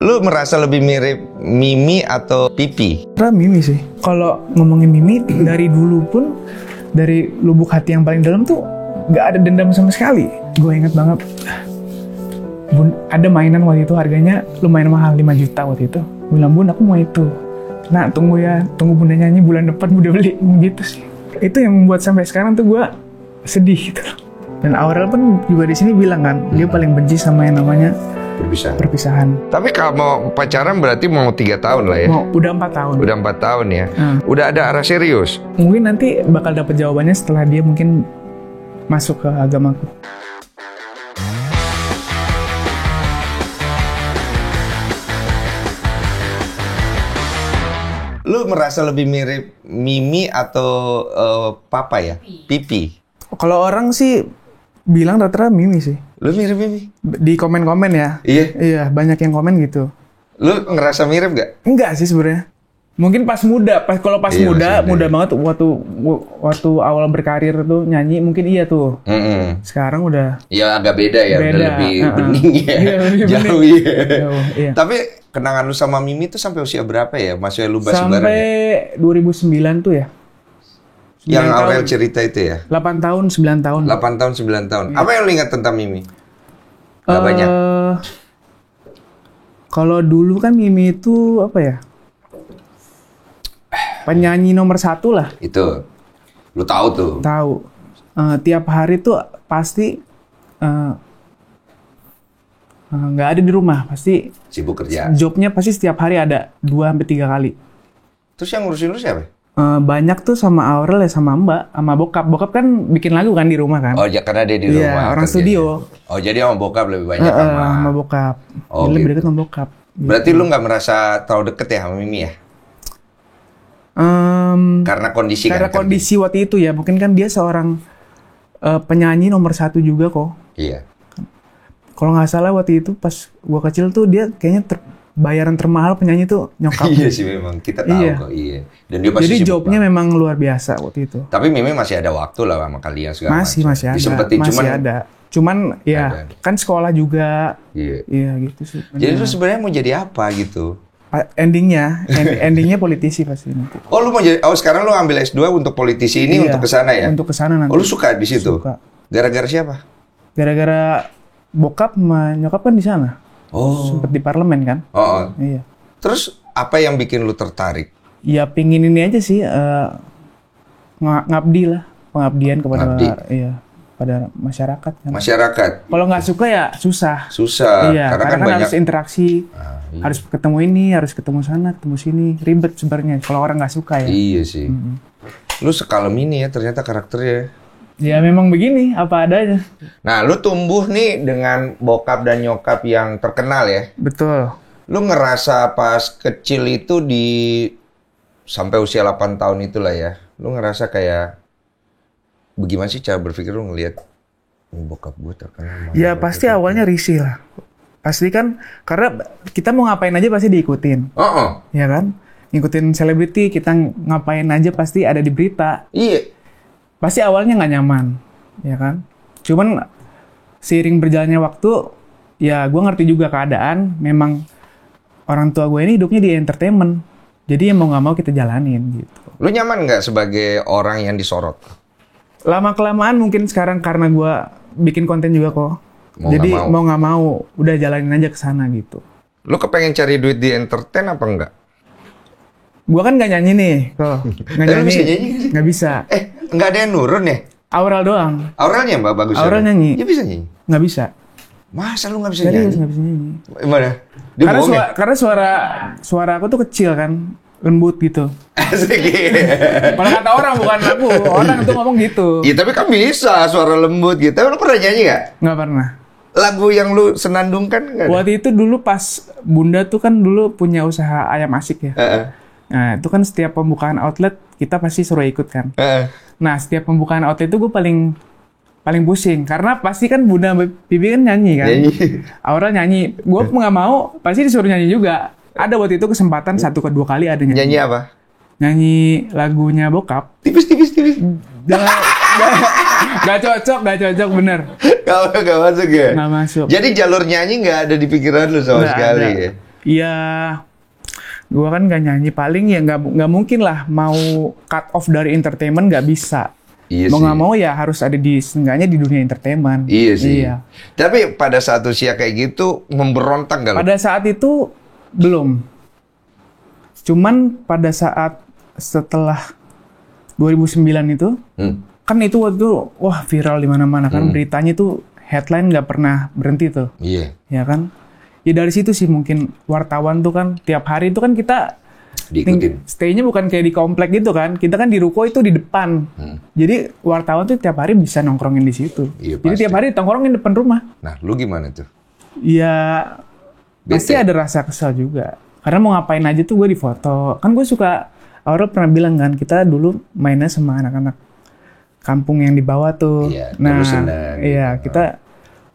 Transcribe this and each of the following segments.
Lu merasa lebih mirip Mimi atau Pipi? Karena Mimi sih. Kalau ngomongin Mimi, dari dulu pun, dari lubuk hati yang paling dalam tuh gak ada dendam sama sekali. Gue inget banget, Bun, ada mainan waktu itu harganya lumayan mahal, 5 juta waktu itu. Bilang, Bun, aku mau itu. Nah, tunggu bunda nyanyi bulan depan udah beli, gitu sih. Itu yang membuat sampai sekarang tuh gue sedih gitu. Dan Aurel pun juga di sini bilang kan, dia paling benci sama yang namanya perpisahan. Tapi kalau mau pacaran berarti mau 3 tahun lah ya? Udah 4 tahun. Udah 4 tahun ya? Udah ada arah serius? Mungkin nanti bakal dapet jawabannya setelah dia mungkin masuk ke agamaku. Lu merasa lebih mirip Mimi atau Papa ya? Pipi? Kalau orang sih bilang rata-rata Mimi sih. Lu mirip Mimi? Di komen-komen ya. Iya? Iya, banyak yang komen gitu. Lu ngerasa mirip gak? Enggak sih sebenarnya. Mungkin pas muda, kalau pas muda banget waktu awal berkarir tuh nyanyi mungkin iya tuh. Sekarang udah ya agak beda ya, udah lebih bening ya. Iya, lebih jauh bening. ya. Jauh, iya. Tapi kenangan lu sama Mimi tuh sampai usia berapa ya? Masih lu basi bareng ya? Sampai 2009 tuh ya. Yang Aurel cerita itu ya? 8 tahun, 9 tahun. 8 tahun, 9 tahun. Iya. Apa yang lu ingat tentang Mimi? Gak banyak. Kalau dulu kan Mimi itu apa ya? Penyanyi nomor 1 lah. Itu. Lu tahu tuh. Tahu. Tiap hari tuh pasti nggak ada di rumah, pasti sibuk kerja. Jobnya pasti setiap hari ada 2-3 kali. Terus yang ngurusin lu siapa? Banyak tuh sama Aurel ya, sama Mbak, sama Bokap. Bokap kan bikin lagu kan di rumah kan. Oh, ya karena dia di rumah. Iya, orang studio. Oh, jadi sama Bokap lebih banyak sama Bokap. Oh, jadi lebih gitu. dekat sama Bokap. Berarti lu nggak merasa terlalu deket ya sama Mimi ya? Karena kondisi karena kan? kondisi waktu itu ya, mungkin kan dia seorang penyanyi nomor 1 juga kok. Iya. Kalau nggak salah waktu itu pas gua kecil tuh dia kayaknya bayaran termahal penyanyi tuh nyokap. Iya sih memang, kita tahu kok. Iya. Dan dia pasti jadi sibuk jobnya banget. memang luar biasa waktu itu. Tapi Mimi masih ada waktu lah sama kalian segala Masih ada. Disempetin, masih ada. Cuman ya ada. kan sekolah juga. Iya. Iya gitu sih. Jadi lu sebenarnya mau jadi apa gitu? Endingnya politisi pasti nanti. Oh, lu mau jadi, sekarang lu ambil S2 untuk politisi ini untuk kesana ya? Untuk kesana nanti. Oh, lu suka di situ? Suka. Gara-gara siapa? Gara-gara Bokap sama nyokap kan di sana. Oh. Sempet di parlemen kan? Oh. Iya. Terus apa yang bikin lu tertarik? Ya pingin ini aja sih, ngabdi lah, pengabdian kepada pada masyarakat kan. Masyarakat. Kalau nggak suka ya susah. Susah. Iya, karena kan banyak harus interaksi, harus ketemu ini, harus ketemu sana, ketemu sini, ribet sebenarnya. Kalau orang nggak suka ya. Iya sih. Lu sekalem ini ya ternyata karakternya. Ya memang begini, apa adanya. Nah, lu tumbuh nih dengan bokap dan nyokap yang terkenal ya. Betul. Lu ngerasa pas kecil itu sampai usia 8 tahun itulah ya. Lu ngerasa kayak bagaimana sih cara berpikir lu ngelihat bokap gue terkenal? Ya pasti awalnya risih lah. Pasti kan karena kita mau ngapain aja pasti diikutin. Ya kan? Ngikutin selebriti, kita ngapain aja pasti ada di berita. Iya. Pasti awalnya nggak nyaman, ya kan? Cuman seiring berjalannya waktu, ya gue ngerti juga keadaan. Memang orang tua gue ini hidupnya di entertainment, jadi mau nggak mau kita jalanin gitu. Lu nyaman nggak sebagai orang yang disorot? Lama kelamaan mungkin sekarang karena gue bikin konten juga kok. Jadi mau nggak mau, udah jalanin aja ke sana gitu. Lu kepengen cari duit di entertain apa enggak? Gue kan nggak nyanyi nih, kok. Nggak nyanyi, bisa nyanyi? Nggak bisa. Nggak ada yang nurun ya? Aurel doang. Aurelnya mbak bagus. Aurel nyanyi. Dia bisa nyanyi? Nggak bisa. Masa lu nggak bisa Serius nyanyi? Nggak bisa nyanyi. Gimana? Dia Karena suara aku tuh kecil kan, lembut gitu. Asik. Kalau kata orang bukan aku, orang tuh ngomong gitu. Iya tapi kan bisa suara lembut gitu. Tapi lu pernah nyanyi nggak? Nggak pernah. Lagu yang lu senandungkan nggak ada? Waktu itu dulu pas Bunda tuh kan dulu punya usaha ayam asik ya. Nah itu kan setiap pembukaan outlet kita pasti suruh ikut kan. Nah setiap pembukaan outlet itu gue paling pusing karena pasti kan Bunda Bibi kan nyanyi kan. Aurel nyanyi, gue nggak mau pasti disuruh nyanyi juga. Ada waktu itu kesempatan 1 ke 2 kali ada nyanyi. Nyanyi apa? Nyanyi lagunya Bokap. Tipis. Gak cocok bener. Gak masuk ya? Nggak masuk. Jadi jalur nyanyi nggak ada di pikiran lu sama Nggak sekali ada. ya? Ya, gue kan nggak nyanyi, paling ya nggak mungkin lah mau cut off dari entertainment, nggak bisa. Iya Mau sih. nggak mau ya harus ada di seenggaknya di dunia entertainment. Iya sih. Iya. Tapi pada saat usia kayak gitu memberontak nggak lo? Pada saat itu belum. Cuman pada saat setelah 2009 itu, kan itu waktu itu wah viral di mana-mana kan, beritanya tuh headline nggak pernah berhenti tuh. Iya. Ya kan? Ya dari situ sih mungkin wartawan tuh kan tiap hari itu kan kita Diikutin. stay-nya bukan kayak di komplek gitu kan. Kita kan di ruko itu di depan. Jadi wartawan tuh tiap hari bisa nongkrongin di situ. Iya, Jadi pasti. tiap hari nongkrongin depan rumah. Nah, lu gimana tuh? Ya pasti Bete? ada rasa kesal juga. Karena mau ngapain aja tuh gue difoto. Kan gue suka, Aurel pernah bilang kan, kita dulu mainnya sama anak-anak kampung yang di bawah tuh. Iya, Nah, dulu senang iya gitu. kita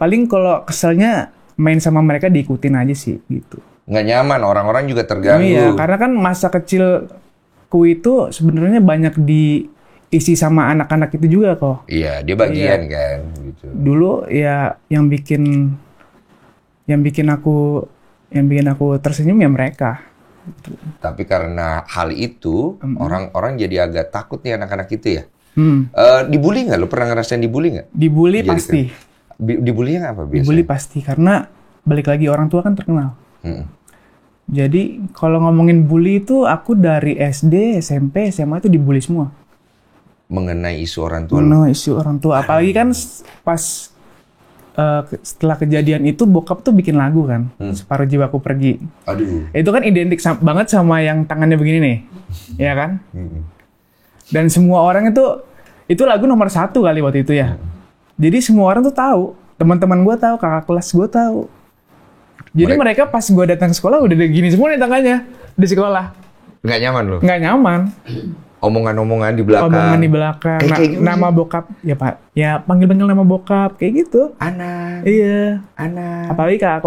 paling kalau keselnya main sama mereka diikutin aja sih gitu. Nggak nyaman, orang-orang juga terganggu. Iya, karena kan masa kecilku itu sebenarnya banyak diisi sama anak-anak itu juga kok. Iya, dia bagian kan gitu. Dulu ya yang bikin aku tersenyum ya mereka. Tapi karena hal itu, orang-orang jadi agak takut nih anak-anak itu ya. Dibully nggak? Lu pernah ngerasain dibully nggak? Dibully Jadi pasti. Dibully yang apa biasanya? Dibully pasti karena balik lagi orang tua kan terkenal. Jadi kalau ngomongin bully itu aku dari SD, SMP, SMA itu dibully semua. Mengenai isu orang tua lu? Mengenai isu orang tua. Apalagi kan pas setelah kejadian itu bokap tuh bikin lagu kan, Separuh Jiwaku Pergi. Aduh. Itu kan identik banget sama yang tangannya begini nih, ya kan? Dan semua orang itu lagu nomor 1 kali waktu itu ya. Jadi semua orang tuh tahu, teman-teman gue tahu, kakak kelas gue tahu. Jadi mereka pas gue datang ke sekolah udah gini semua nih tangannya di sekolah. Nggak nyaman lu? Nggak nyaman. Omongan-omongan di belakang. Omongan di belakang. Kayak gimana Nama sih? bokap, ya Pak. Ya panggil-panggil nama bokap kayak gitu. Anak. Iya. Anak. Apalagi kakak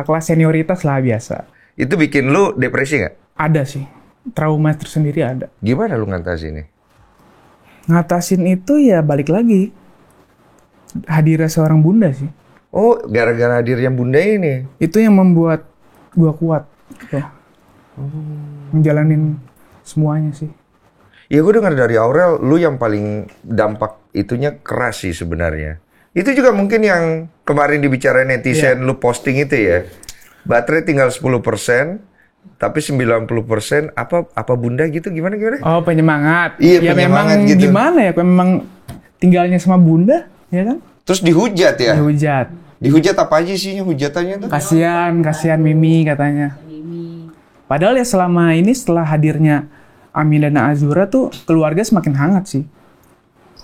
kelas senioritas lah biasa. Itu bikin lu depresi nggak? Ada sih. Trauma tersendiri ada. Gimana lu ngatasinnya? Ngatasin itu ya balik lagi. Hadirnya seorang bunda sih. Oh, gara-gara hadirnya bunda ini. Itu yang membuat gua kuat. Gitu. Menjalanin semuanya sih. Ya gue dengar dari Aurel, lu yang paling dampak itunya keras sih sebenarnya. Itu juga mungkin yang kemarin dibicarain netizen, lu posting itu ya. Baterai tinggal 10%, tapi 90% apa bunda gitu, gimana? Oh, penyemangat. Iya, ya penyemangat memang gitu. Gimana ya, memang tinggalnya sama bunda, ya kan? Terus dihujat ya? Dihujat. Dihujat apa aja sih hujatannya tuh? Kasihan Mimi katanya. Padahal ya selama ini setelah hadirnya Amin dan Azura tuh keluarga semakin hangat sih.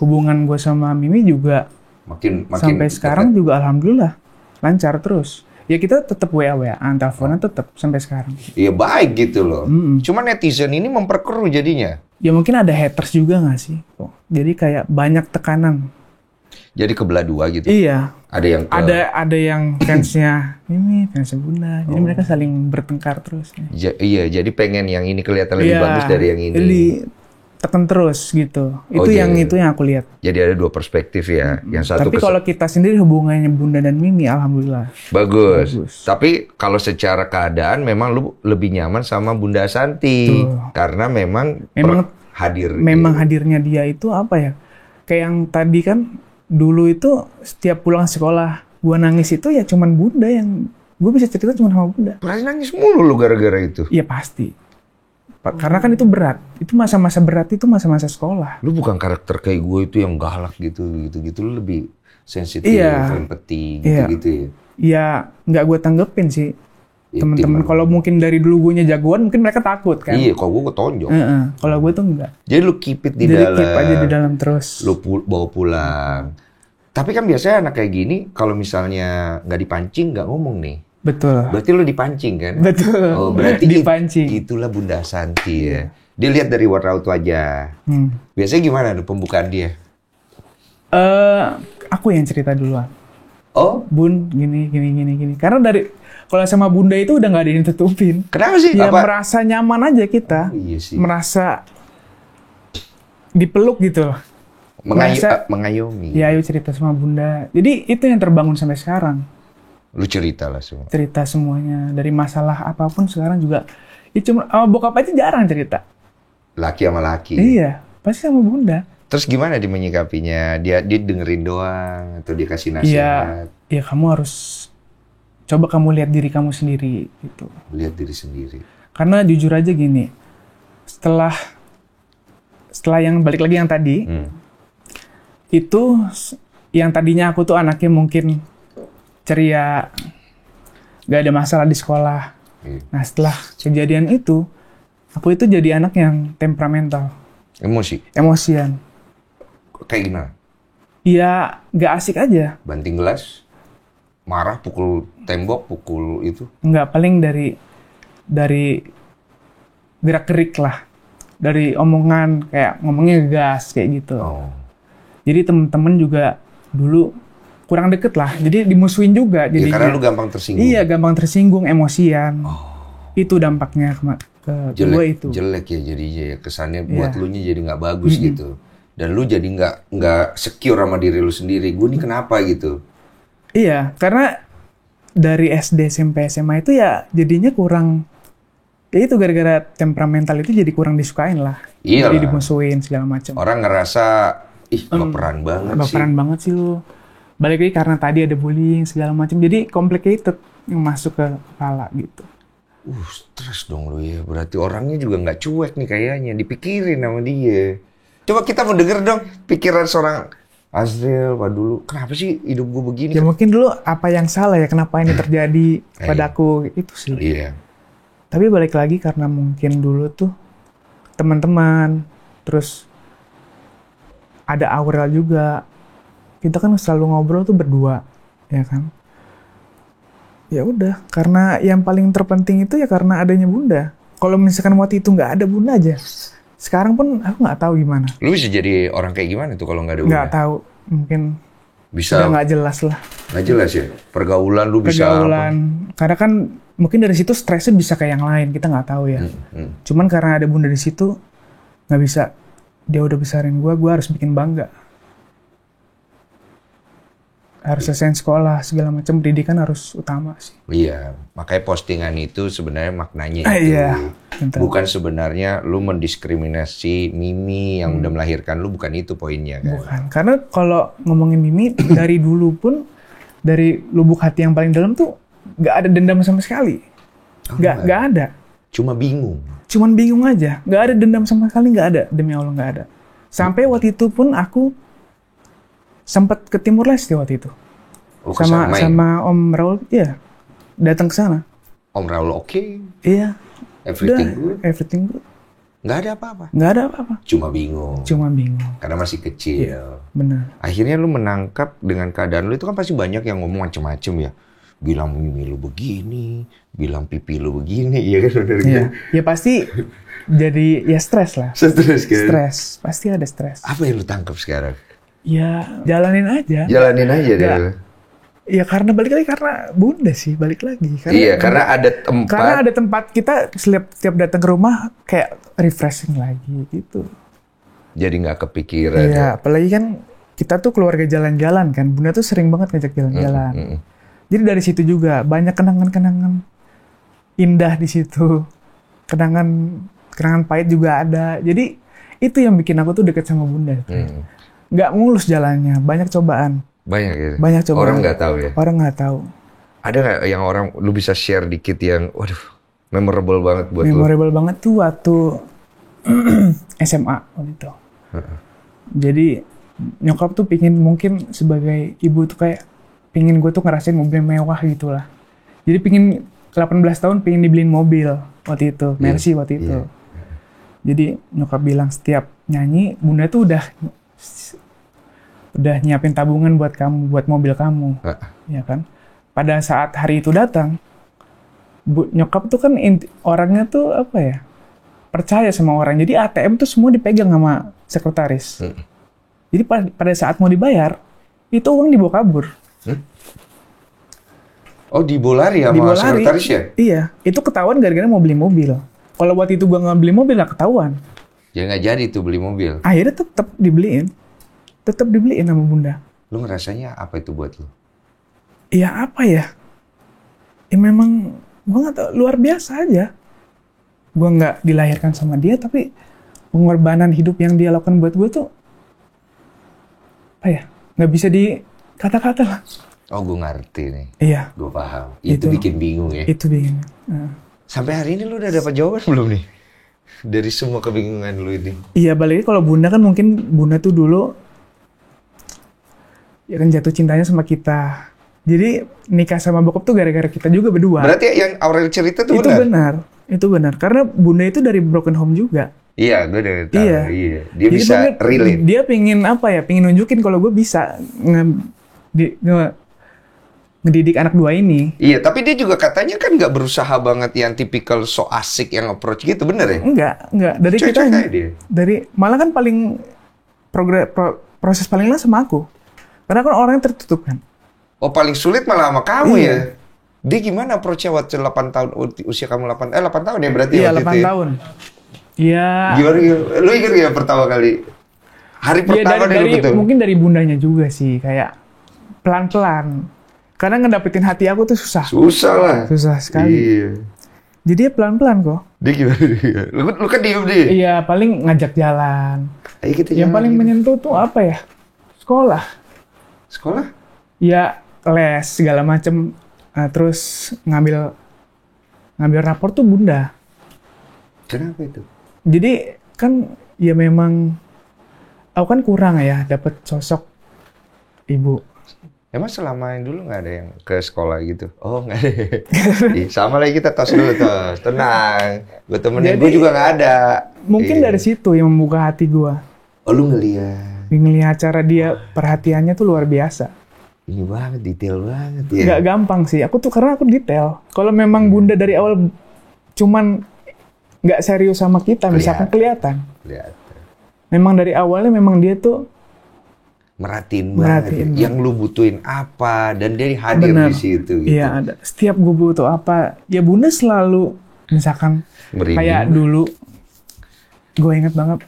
Hubungan gue sama Mimi juga Makin sampai sekarang juga alhamdulillah lancar terus. Ya kita tetap WA-WAan, teleponan tetap sampai sekarang. Iya baik gitu loh. Cuma netizen ini memperkeruh jadinya. Ya mungkin ada haters juga nggak sih? Jadi kayak banyak tekanan. Jadi kebelah dua gitu. Iya. Ada yang Ada yang fansnya Mimi, fansnya Bunda. Jadi mereka saling bertengkar terus. Iya, jadi pengen yang ini kelihatan lebih bagus dari yang ini. Jadi tekan terus gitu. Itu yang aku lihat. Jadi ada dua perspektif ya. Yang satu Tapi kalau kita sendiri hubungannya Bunda dan Mimi, alhamdulillah. bagus. Tapi kalau secara keadaan memang lu lebih nyaman sama Bunda Santi. Karena memang hadirnya dia itu apa ya? Kayak yang tadi kan dulu itu setiap pulang sekolah gua nangis itu ya cuman Bunda yang gue bisa cerita cuma sama Bunda. Berarti nangis mulu lu gara-gara itu. Iya pasti. Karena kan itu berat. Itu masa-masa berat itu masa-masa sekolah. Lu bukan karakter kayak gue itu yang galak gitu. Lu lebih sensitif, empati gitu-gitu ya. Iya, nggak gue tanggepin sih. Temen-temen kalau mungkin dari dulu gue jagoan mungkin mereka takut kan. Iya, kalau gue ketonjok. Kalau gue tuh enggak. Jadi lu keep it di Jadi dalam. keep aja di dalam terus. Lu bawa pulang. Tapi kan biasanya anak kayak gini kalau misalnya nggak dipancing nggak ngomong nih. Betul. Berarti lu dipancing kan? Betul. Oh, berarti dipancing. Itulah Bunda Santi ya. Dia lihat dari warna raut wajah. Biasanya gimana tuh pembukaan dia? Aku yang cerita duluan. Oh, Bun, gini. Karena kalau sama Bunda itu udah nggak ada yang tutupin. kenapa sih? Ya merasa nyaman aja kita. Oh, iya sih. Merasa dipeluk gitu. Mengayomi. Ya ayo cerita sama Bunda. Jadi itu yang terbangun sampai sekarang. Lu cerita lah semua. Cerita semuanya, dari masalah apapun sekarang juga. Ya cuma sama bokap aja jarang cerita. Laki sama laki. Iya, pasti sama bunda. Terus gimana dia menyikapinya? Dia dengerin doang atau dia kasih nasihat? Iya, kamu harus coba kamu lihat diri kamu sendiri gitu. Lihat diri sendiri. Karena jujur aja gini, setelah yang balik lagi yang tadi, itu yang tadinya aku tuh anaknya mungkin ceria, gak ada masalah di sekolah. Nah setelah kejadian itu, aku itu jadi anak yang temperamental. Emosian. Kayak gimana? Iya, gak asik aja. Banting gelas? Marah, pukul tembok, pukul itu? Enggak, paling dari gerak-gerik lah. Dari omongan, kayak ngomongnya gas, kayak gitu. Oh. Jadi temen-temen juga dulu kurang deket lah. Jadi dimusuhin juga. Ya, karena lu gampang tersinggung? Iya, gampang tersinggung, emosian. Itu dampaknya ke gue itu. Jelek ya jadinya ya. Kesannya buat lu nya jadi nggak bagus gitu. Dan lu jadi nggak secure sama diri lu sendiri. Gue nih kenapa gitu? Iya, karena dari SD, SMP, SMA itu ya jadinya kurang. Ya itu gara-gara temperamental itu jadi kurang disukain lah. Iyalah. Jadi dimusuhin segala macam. Orang ngerasa, ih baperan banget sih. Baperan banget sih lu. Balik lagi karena tadi ada bullying segala macam. Jadi complicated yang masuk ke kepala gitu. Stres dong lu ya. Berarti orangnya juga nggak cuek nih kayaknya. Dipikirin sama dia. Coba kita mau denger dong pikiran seorang Azriel Pak dulu. Kenapa sih hidup gue begini? Ya mungkin dulu apa yang salah ya, kenapa ini terjadi padaku, itu sih. Iya. Tapi balik lagi karena mungkin dulu tuh teman-teman, terus ada Aurel juga. Kita kan selalu ngobrol tuh berdua, ya kan? Ya udah, karena yang paling terpenting itu ya karena adanya bunda. Kalau misalkan waktu itu nggak ada bunda aja, sekarang pun aku nggak tahu gimana. Lu bisa jadi orang kayak gimana tuh kalau nggak ada bunda? Nggak tahu, mungkin bisa. Udah nggak jelas lah. Nggak jelas ya? Pergaulan lu bisa Pergaulan, karena kan mungkin dari situ stresnya bisa kayak yang lain, kita nggak tahu ya. Cuman karena ada bunda di situ, nggak bisa. Dia udah besarin gue harus bikin bangga. Harus selesai sekolah, segala macam, pendidikan harus utama sih. Iya, makanya postingan itu sebenarnya maknanya itu. Iya, bukan sebenarnya lu mendiskriminasi Mimi yang udah melahirkan lu, bukan itu poinnya kan? Bukan, karena kalau ngomongin Mimi, dari dulu pun, dari lubuk hati yang paling dalam tuh, nggak ada dendam sama sekali. Nggak ada. Cuma bingung. Cuman bingung aja, nggak ada dendam sama sekali, nggak ada. Demi Allah nggak ada. Sampai waktu itu pun aku sempat ke Timur Leste waktu itu. Sama Om Raul, iya. Datang ke sana. Om Raul oke? Iya. Everything good? Everything good. Nggak ada apa-apa? Nggak ada apa-apa. Cuma bingung. Karena masih kecil. Iya, benar. Akhirnya lu menangkap dengan keadaan lu itu kan pasti banyak yang ngomong macem-macem ya. Bilang Mimi lu begini, bilang pipi lu begini, iya kan bener iya. Ya pasti jadi ya stres lah. Stres kan? Stres, pasti ada stres. Apa yang lu tangkap sekarang? Ya jalanin aja. Jalanin aja deh. Ya karena balik lagi karena bunda sih, balik lagi. Karena ada tempat. Karena ada tempat kita setiap datang ke rumah kayak refreshing lagi gitu. Jadi nggak kepikiran. Iya, apalagi kan kita tuh keluarga jalan-jalan kan. Bunda tuh sering banget ngajak jalan-jalan. Jadi dari situ juga banyak kenangan-kenangan indah di situ. Kenangan pahit juga ada. Jadi itu yang bikin aku tuh deket sama bunda. Nggak mulus jalannya, banyak cobaan. Banyak ya? Banyak cobaan. Orang nggak tahu ya? Orang nggak tahu. Ada nggak yang orang, lu bisa share dikit yang, waduh, memorable banget buat lu? Memorable banget tuh waktu SMA waktu itu. Jadi nyokap tuh mungkin sebagai ibu tuh kayak pingin gue tuh ngerasain mobil mewah gitu lah. Jadi 18 tahun pingin dibeliin mobil waktu itu, Mercy waktu itu. Jadi nyokap bilang setiap nyanyi, bunda tuh udah nyiapin tabungan buat kamu, buat mobil kamu, ya kan? Pada saat hari itu datang, nyokap tuh kan orangnya tuh apa ya? Percaya sama orang. Jadi ATM tuh semua dipegang sama sekretaris. Jadi pada saat mau dibayar, itu uang dibawa kabur. Oh, dibolari sama sekretaris ya? Iya, itu ketahuan gara-gara mau beli mobil. Kalau waktu itu gua nggak beli mobil, nggak ketahuan. Ya nggak jadi tuh beli mobil. Akhirnya tetap dibeliin sama bunda. Lu ngerasanya apa itu buat lu? Iya apa ya? Ya memang gue nggak tahu, luar biasa aja. Gue nggak dilahirkan sama dia, tapi pengorbanan hidup yang dia lakukan buat gue tuh apa ya? Nggak bisa dikata-kata lah. Oh, gue ngerti nih. Iya. Gue paham. Itu bikin bingung ya. Itu bingung. Sampai hari ini lu udah dapat jawaban belum nih? Dari semua kebingungan lu ini. Iya, balik kalau Bunda kan mungkin Bunda tuh dulu ya kan jatuh cintanya sama kita. Jadi nikah sama bokap tuh gara-gara kita juga berdua. Berarti yang Aurel cerita tuh Itu benar? benar. Itu benar. Karena Bunda itu dari broken home juga. Iya, gue udah tahu. Iya. Dia Jadi bisa Bunda- relate. Dia pengen apa ya? Pengen nunjukin kalau gue bisa ngedidik anak dua ini. Iya, tapi dia juga katanya kan nggak berusaha banget yang tipikal so asik yang approach gitu, bener ya? Enggak. Dari Cuek-cuek kita aja dia. malah kan paling proses paling lama sama aku. Karena kan orang yang tertutup kan. Oh, paling sulit malah sama kamu Iya. ya? Dia gimana approach-nya waktu 8 tahun, usia kamu 8 tahun ya berarti Iya, waktu 8 itu ya? tahun. Iya. Gimana? Lu ingat ya pertama kali? Hari Iya, pertama dia lu ketemu? mungkin dari bundanya juga sih, kayak pelan-pelan. Karena ngedapetin hati aku tuh susah. Susah lah. Susah sekali. Iya. Jadi ya pelan-pelan kok. Dia gimana dia? Lu kan diem dia. Iya, paling ngajak jalan. Ayo kita Yang jalan paling gitu. menyentuh tuh apa ya? Sekolah. Sekolah? Ya les segala macem. Nah, terus ngambil rapor tuh Bunda. Kenapa itu? Jadi kan ya memang aku kan kurang ya dapet sosok ibu. Emang selama yang dulu nggak ada yang ke sekolah gitu? Oh, nggak ada. Ih, sama lagi kita tos dulu, tos. Tenang. Gue temenin, Jadi, gue juga nggak ada. Mungkin Iya. dari situ yang membuka hati gua. Oh, lu ngeliat. Ngelihat cara dia perhatiannya tuh luar biasa. Ini banget, detail banget ya. Nggak gampang sih. Aku tuh karena aku detail. Kalau memang Bunda dari awal cuman nggak serius sama kita, misalkan kelihatan. Lihat. Memang dari awalnya memang dia tuh Merhatiin Merhatiin. banget. Yang lu butuhin apa. Dan dia hadir benar. di situ. Gitu. Iya, ada. Setiap gue butuh apa, ya Bunda selalu misalkan Merinding. kayak dulu, gue inget banget.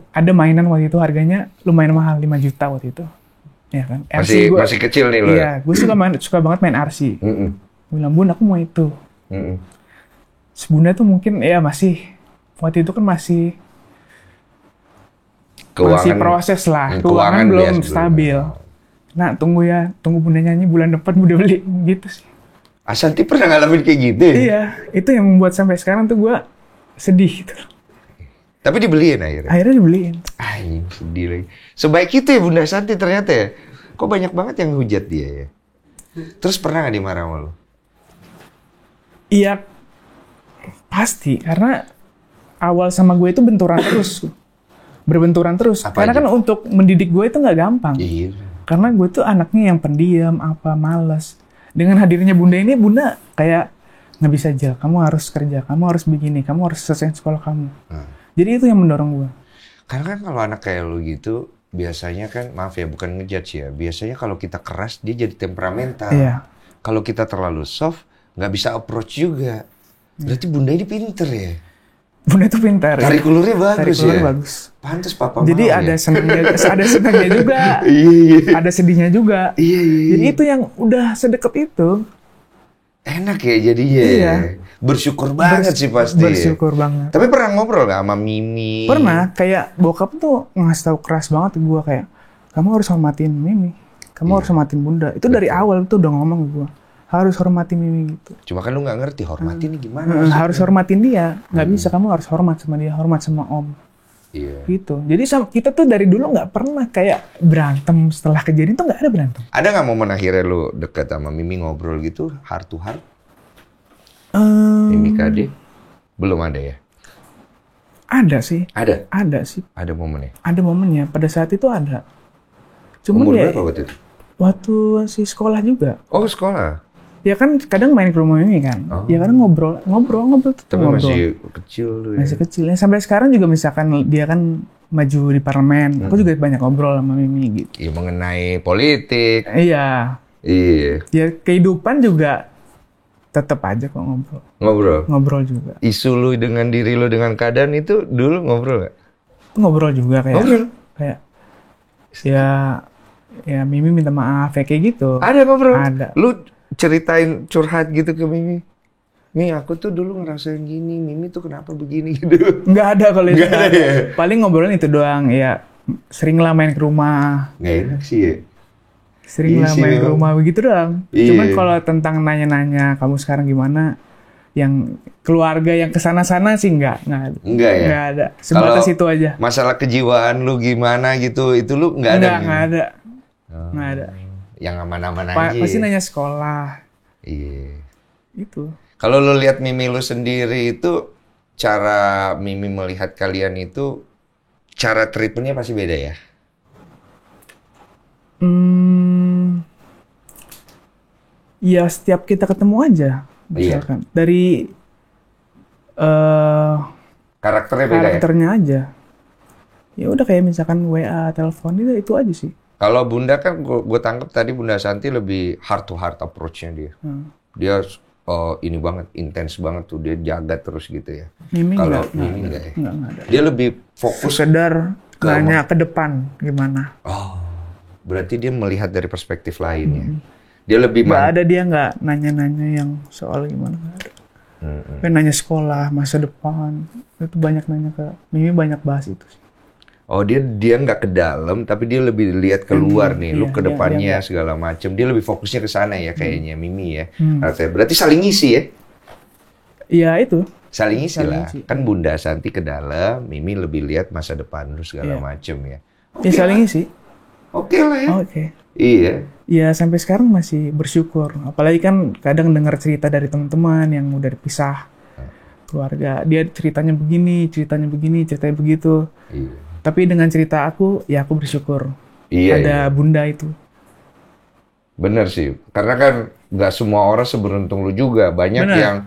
Ada mainan waktu itu harganya lumayan mahal, 5 juta waktu itu. Ya kan? Masih kecil nih lu. Iya, gue suka banget main RC. Gue bilang, Bun, aku mau itu. Terus Bunda tuh mungkin ya masih waktu itu kan masih proses lah. Keuangan belum stabil. Nah, tunggu Bunda nyanyi bulan depan Bunda beli gitu sih. Asanti pernah ngalamin kayak gitu ya? Iya, itu yang membuat sampai sekarang tuh gue sedih gitu. Tapi dibeliin akhirnya? Akhirnya dibeliin. Anjing, sedih lagi. Sebaik itu ya Bunda Santi ternyata ya? Kok banyak banget yang hujat dia ya? Terus pernah nggak dimarah sama lu? Iya, pasti. Karena awal sama gue itu benturan terus. Berbenturan terus. Apa Karena aja? kan untuk mendidik gue itu nggak gampang. Iya. Karena gue tuh anaknya yang pendiam, malas. Dengan hadirnya Bunda ini, Bunda kayak nggak bisa aja. Kamu harus kerja, kamu harus begini, kamu harus selesai sekolah kamu. Jadi itu yang mendorong gue. Karena kan kalau anak kayak lu gitu, biasanya kan, maaf ya, bukan ngejudge ya. Biasanya kalau kita keras, dia jadi temperamental. Iya. Kalau kita terlalu soft, nggak bisa approach juga. Berarti Bunda ini pinter ya? Bunda tuh pintar. Tarik ulurnya bagus Ulur ya? bagus. Pantes papa Jadi mau ada ya? senangnya juga, Iya. ada sedihnya juga. Iya. Jadi itu yang udah sedekat itu. Enak ya jadinya Iya. ya? Bersyukur banget sih pasti. Bersyukur banget. Tapi pernah ngobrol gak sama Mimi? Pernah, kayak bokap tuh ngasih tahu keras banget ke gue kayak, kamu harus hormatin Mimi, kamu harus hormatin Bunda. Itu dari awal tuh udah ngomong ke gue, harus hormatin Mimi gitu. Cuma kan lu gak ngerti hormatin ini gimana maksudnya? Harus hormatin dia, nggak bisa, kamu harus hormat sama dia, hormat sama Om. Iya. Gitu. Jadi kita tuh dari dulu nggak pernah kayak berantem setelah kejadian tuh nggak ada berantem. Ada gak momen akhirnya lu deket sama Mimi ngobrol gitu, heart to heart? Mimi KD? Belum ada ya? Ada sih, Ada? ada sih, Ada momennya? ada momennya. Pada saat itu ada. Cuman Umur ya berapa waktu itu? waktu si sekolah juga. Oh sekolah? Ya kan kadang main ke rumah Mimi kan. Oh. Ya kadang ngobrol tetep Tapi ngobrol. masih kecil lu ya? Masih kecil. Ya, sampai sekarang juga misalkan dia kan maju di parlemen, aku juga banyak ngobrol sama Mimi gitu. Iya mengenai politik. Iya. Iya. Ya kehidupan juga tetap aja kok ngobrol. Ngobrol? Ngobrol juga. Isu lu dengan diri lu dengan keadaan itu dulu ngobrol gak? Ngobrol juga kayak. Ngobrol? Kayak ya Mimi minta maaf ya kayak gitu. Ada ngobrol? Ada. Lu ceritain curhat gitu ke Mimi? Mi, aku tuh dulu ngerasain gini, Mimi tuh kenapa begini gitu. Nggak ada kalau itu. Nggak ada ya? Paling ngobrolin itu doang, ya sering lah main ke rumah. Nggak enak sih ya. Sering Iya lah sih, main ke Bang. rumah begitu doang. Iya. Cuman kalau tentang nanya-nanya kamu sekarang gimana, yang keluarga yang kesana-sana sih nggak ada. Enggak ya? Nggak ada. Sebatas Kalau itu aja. masalah kejiwaan lu gimana gitu, itu lu nggak ada? Mi? Nggak ada. Oh. Nggak ada. Yang aman-aman aja. Pasti ya? nanya sekolah. Iya. Itu. Kalau lu lihat Mimi lu sendiri itu, cara Mimi melihat kalian itu, cara treatmentnya pasti beda ya? Ya setiap kita ketemu aja. Misalkan. Dari Karakternya beda ya? karakternya aja. Ya udah kayak misalkan WA, telepon itu aja sih. Kalau Bunda kan gue tangkap tadi Bunda Santi lebih heart to heart approach-nya dia. Dia ini banget, intens banget tuh, dia jaga terus gitu ya. Mimi Kalau nggak, Mimi enggak ya? nggak ada. Dia lebih fokus. Sekedar nanya ke depan gimana. Oh, berarti dia melihat dari perspektif lain ya. Dia lebih Nggak ada, dia nggak nanya-nanya yang soal gimana. Nggak ada. Kayak nanya sekolah, masa depan. Itu banyak nanya ke Mimi, banyak bahas itu sih. Oh, dia nggak ke dalam, tapi dia lebih lihat keluar nih, lu iya, ke depannya iya. segala macem. Dia lebih fokusnya ke sana ya kayaknya Mimi ya. Berarti saling ngisi ya? Iya itu. Saling ngisi Saling lah. ngisi. Kan Bunda Santi ke dalam, Mimi lebih lihat masa depan lu segala Iya. macem ya. Ya saling isi. Oke lah ya. Oke. Iya. Ya sampai sekarang masih bersyukur. Apalagi kan kadang dengar cerita dari teman-teman yang udah dipisah keluarga. Dia ceritanya begini, ceritanya begitu. Iya. Tapi dengan cerita aku, ya aku bersyukur. Iya, Ada iya. Bunda itu. Bener sih. Karena kan nggak semua orang seberuntung lu juga. Banyak Bener. yang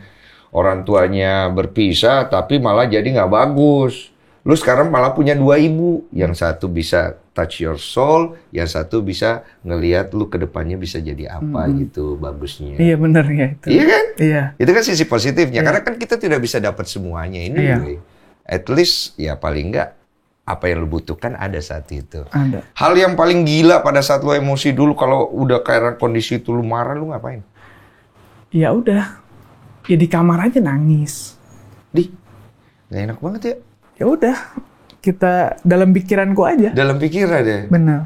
orang tuanya berpisah, tapi malah jadi nggak bagus. Lu sekarang malah punya 2 ibu. Yang satu bisa touch your soul, yang satu bisa ngelihat lu ke depannya bisa jadi apa gitu bagusnya. Iya bener ya itu. Iya kan? Iya. Itu kan sisi positifnya. Karena kan kita tidak bisa dapat semuanya ini. Iya. Boy. At least ya paling nggak apa yang lu butuhkan ada saat itu. Ada. Hal yang paling gila pada saat lu emosi dulu, kalau udah kayak kondisi itu lu marah, lu ngapain? Ya udah. Ya di kamar aja nangis. Gak enak banget ya. Ya udah. Kita dalam pikiranku aja. Dalam pikiran deh. Bener.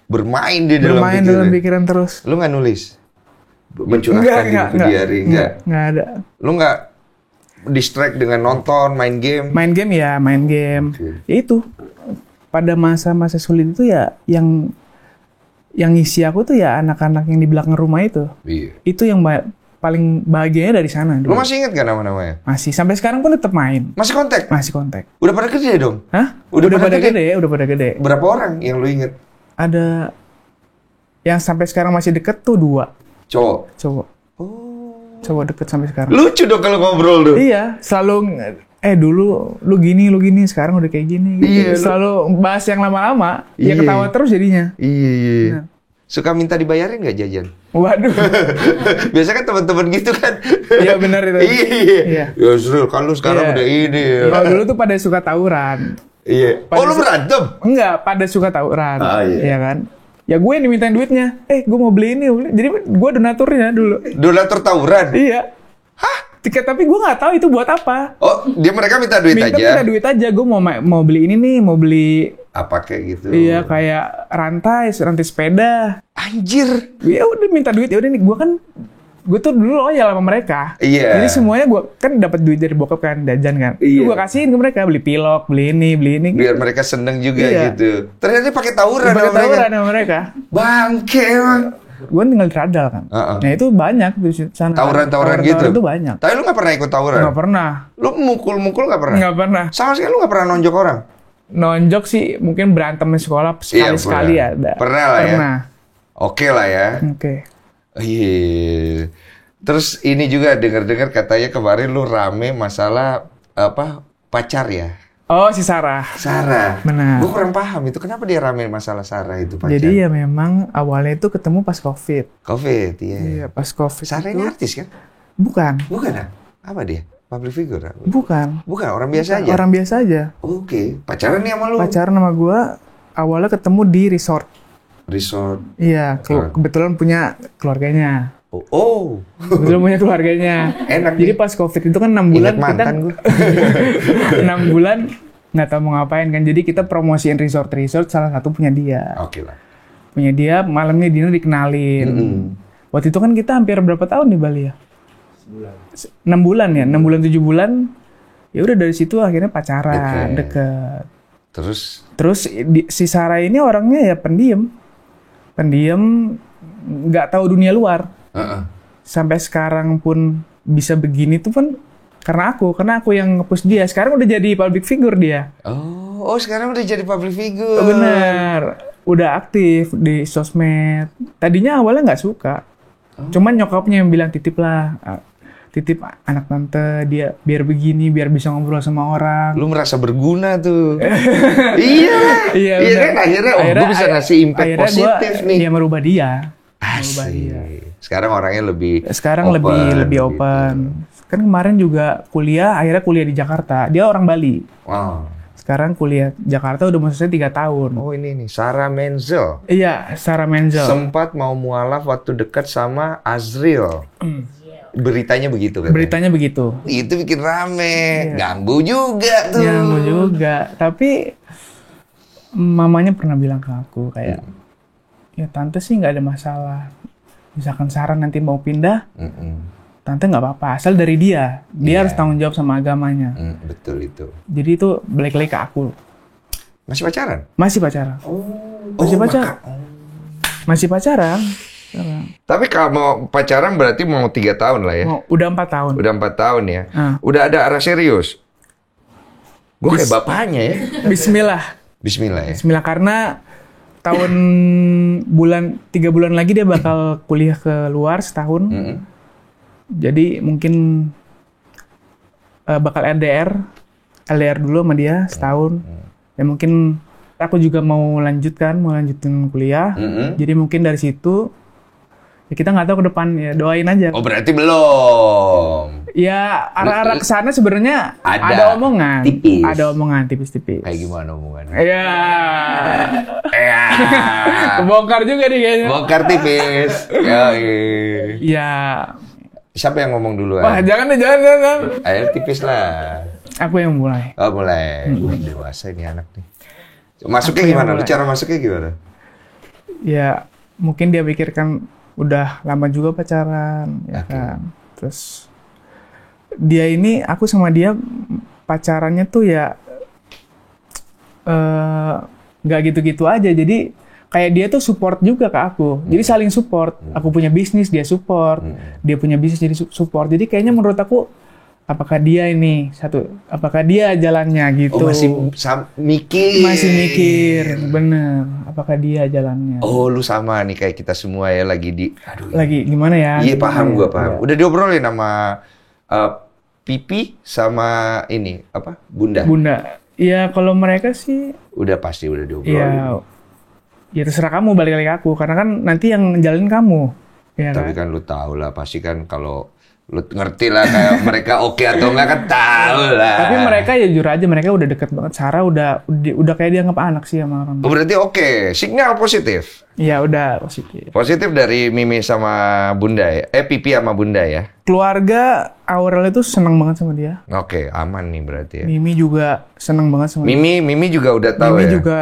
Bermain di dalam Bermain pikiran. dalam pikiran terus. Lu nggak nulis? Mencurahkan di buku diary? Enggak. Nggak ada. Lu nggak distract dengan nonton, main game? Main game ya, main game. Oke. Ya itu. Pada masa-masa sulit itu ya yang ngisi aku tuh ya anak-anak yang di belakang rumah itu. Iya. Itu yang paling bahagianya dari sana Lu dulu. masih inget gak nama-namanya? Masih sampai sekarang pun tetap main. Masih kontak? Masih kontak. Udah pada gede dong? Hah? Udah pada pada gede? gede, udah pada gede. Berapa orang yang lu inget? Ada yang sampai sekarang masih deket tuh 2 Cowok? cowok. Oh. Cowok deket sampai sekarang. Lucu dong kalau ngobrol tuh. Iya, selalu dulu lu gini, sekarang udah kayak gini. Iya, Selalu bahas yang lama-lama, ya Iya. ketawa terus jadinya. Iya. Nah. Suka minta dibayarin nggak jajan? Waduh. Biasa kan teman-teman gitu kan. Iya benar itu. Iya. Iya. Ya Sril, kan lu sekarang Iya. udah ini ya. Kalau dulu tuh pada suka tawuran. Iya. Pada Oh lu berantem? Enggak, pada suka tawuran. Ah, iya. Iya kan? Ya gue yang dimintain duitnya. Gue mau beli ini. Jadi gue donaturnya dulu. Donatur tawuran? Iya. Hah? Tapi gue nggak tahu itu buat apa. Oh, mereka minta duit Minta aja? duit aja. Gue mau beli ini nih, mau beli Apa kayak gitu? iya kayak rantai sepeda. Anjir. Ya udah minta duit, ya udah nih gue tuh dulu loyal sama mereka. Iya. Jadi semuanya gue kan dapat duit dari bokap kan, jajan kan. Iya. Gue kasihin ke mereka, beli pilok, beli ini. Biar mereka seneng juga Iya. gitu. Ternyata dia pakai tawuran Pakai sama mereka. tawuran sama mereka. Bangke emang. Gue tinggal di Radal kan. Nah itu banyak di sana. Tawuran-tawuran gitu? Itu banyak. Tapi lu gak pernah ikut tawuran? Nggak pernah. Lu mukul-mukul gak pernah? Nggak pernah. Sama sekali lu gak pernah nonjok orang? Nonjok sih mungkin berantem di sekolah sekali-sekali Iya, ada. Pernah lah ya? Pernah. Oke lah ya. Oke. Iya. Terus ini juga dengar-dengar katanya kemarin lu rame masalah pacar ya? Oh si Sarah. Sarah. Benar. Gue kurang paham itu kenapa dia rame masalah Sarah itu pacar. Jadi ya memang awalnya itu ketemu pas COVID. COVID, iya. Iya pas COVID. Sarah itu- ini artis kan? Bukan. Bukan ah? Apa dia? Public figure? Ah? Bukan. Bukan, orang biasa aja? Orang biasa aja. Oke. Pacaran nih sama lu? Pacaran sama gue awalnya ketemu di resort. Resort. Iya, kebetulan punya keluarganya. Belum punya keluarganya. Enak Jadi nih. pas COVID itu kan 6 bulan Ingat mantan gue. 6 bulan nggak tahu mau ngapain kan. Jadi kita promosiin resort salah satu punya dia. Oke lah. Punya dia, malamnya dinner dikenalin. Waktu itu kan kita hampir berapa tahun di Bali ya? 6 bulan ya, 6 bulan 7 bulan. Ya udah dari situ akhirnya pacaran, deket. Terus Si Sarah ini orangnya ya pendiam, nggak tahu dunia luar. Sampai sekarang pun bisa begini tuh pun karena aku yang nge-push dia. Sekarang udah jadi public figure dia. Oh sekarang udah jadi public figure. Bener, udah aktif di sosmed. Tadinya awalnya nggak suka, cuman nyokapnya yang bilang titip anak tante dia biar begini, biar bisa ngobrol sama orang. Lu merasa berguna tuh. Iya kan akhirnya gue bisa ngasih impact positif nih. Dia merubah dia. Asik. Sekarang orangnya lebih open. Kan kemarin juga akhirnya kuliah di Jakarta. Dia orang Bali. Wow. Sekarang kuliah Jakarta udah mau selesai 3 tahun. Oh ini nih, Sarah Menzel. Iya, Sarah Menzel. Sempat mau mualaf waktu dekat sama Azril. Beritanya begitu kan? Beritanya begitu. Itu bikin rame. Ganggu juga tuh. Ganggu juga. Tapi mamanya pernah bilang ke aku kayak, ya tante sih nggak ada masalah. Misalkan Sarah nanti mau pindah, tante nggak apa-apa. Asal dari dia harus tanggung jawab sama agamanya. Betul itu. Jadi itu balik lagi ke aku. Masih pacaran? Masih pacaran. Masih pacaran. Tapi kalau pacaran berarti mau 3 tahun lah ya? Udah 4 tahun. Udah 4 tahun ya? Udah ada arah serius? Gue kayak bapaknya ya? Bismillah ya. Karena tahun 3 bulan lagi dia bakal kuliah ke luar setahun. Jadi mungkin bakal LDR dulu sama dia setahun. Dan mungkin aku juga mau lanjutin kuliah. Jadi mungkin dari situ ya kita nggak tahu ke depan, ya doain aja. Oh berarti belum? Ya arah-arah ke sana sebenarnya ada omongan. Tipis. Ada omongan tipis-tipis. Kayak gimana omongannya? Iya. Kebongkar juga nih kayaknya. Bongkar tipis. Ya. Siapa yang ngomong duluan? Wah, jangan. Ayo tipis lah. Aku yang mulai. Oh, mulai. Dewasa ini anak nih. Masuknya gimana? Lu cara masuknya gimana? Ya, mungkin dia pikirkan udah lama juga pacaran, ya kan. Terus aku sama dia pacarannya tuh ya nggak gitu-gitu aja. Jadi kayak dia tuh support juga ke aku. Jadi saling support. Aku punya bisnis, dia support. Dia punya bisnis, jadi support. Jadi kayaknya menurut aku, apakah dia jalannya gitu. Oh, masih mikir. Bener. Apakah dia jalannya. Oh, lu sama nih kayak kita semua ya lagi gimana ya? Iya, paham. Ya. Udah diobrolin sama Pipi sama ini, Bunda? Bunda. Iya, kalau mereka sih udah diobrolin. Ya terserah kamu, balik lagi ke aku. Karena kan nanti yang ngejalanin kamu. Ya, tapi kan lu tahu lah, pasti kan kalau lu ngerti lah kayak mereka oke atau enggak kan tahu lah. Tapi mereka ya jujur aja, mereka udah deket banget. Sarah udah kayak dianggap anak sih sama orang. Oh, berarti oke. Sinyal positif. Iya, udah positif. Positif dari Mimi sama Bunda ya? Pipi sama Bunda ya? Keluarga Aurel itu seneng banget sama dia. Oke, aman nih berarti ya. Mimi juga seneng banget sama dia. Mimi juga udah tahu Mimi ya? juga